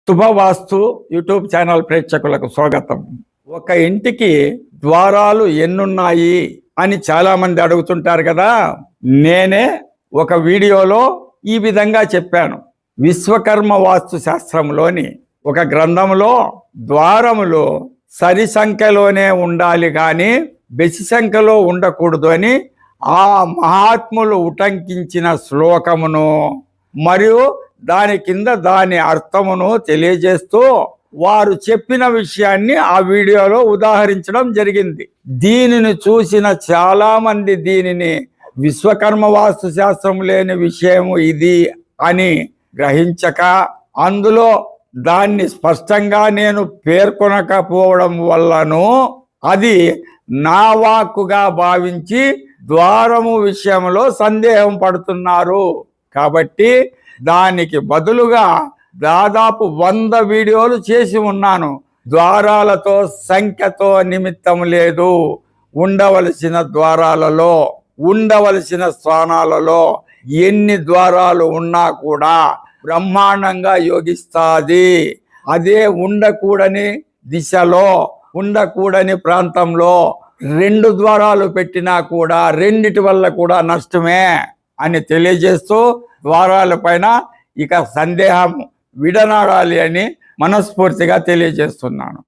శుభవాస్తు YouTube channel ప్రేక్షకులకు స్వాగతం. ఒక ఇంటికి ద్వారాలు ఎన్నున్నాయి అని చాలా మంది అడుగుతుంటారు కదా. నేనే ఒక వీడియోలో ఈ విధంగా చెప్పాను. విశ్వకర్మ వాస్తు శాస్త్రంలోని ఒక గ్రంథంలో ద్వారములు సరి సంఖ్యలోనే ఉండాలి కానీ బెసి సంఖ్యలో ఉండకూడదు అని ఆ మహాత్ములు ఉటంకించిన శ్లోకమును మరియు దాని కింద దాని అర్థమును తెలియజేస్తూ వారు చెప్పిన విషయాన్ని ఆ వీడియోలో ఉదాహరించడం జరిగింది. దీనిని చూసిన చాలా మంది దీనిని విశ్వకర్మ వాస్తు శాస్త్రం లేని విషయము ఇది అని గ్రహించక అందులో దాన్ని స్పష్టంగా నేను పేర్కొనకపోవడం వల్లను అది నా వాక్కుగా భావించి ద్వారము విషయంలో సందేహం పడుతున్నారు. కాబట్టి దానికి బదులుగా దాదాపు 100 వీడియోలు చేసి ఉన్నాను. ద్వారాలతో సంఖ్యతో నిమిత్తం లేదు. ఉండవలసిన ద్వారాలలో ఉండవలసిన స్థానాలలో ఎన్ని ద్వారాలు ఉన్నా కూడా బ్రహ్మాండంగా యోగిస్తాది. అదే ఉండకూడని దిశలో ఉండకూడని ప్రాంతంలో 2 ద్వారాలు పెట్టినా కూడా రెండిటి వల్ల కూడా నష్టమే అని తెలియజేస్తూ ద్వారాల పైన ఇక సందేహం విడనాడాలి అని మనస్ఫూర్తిగా తెలియజేస్తున్నాను.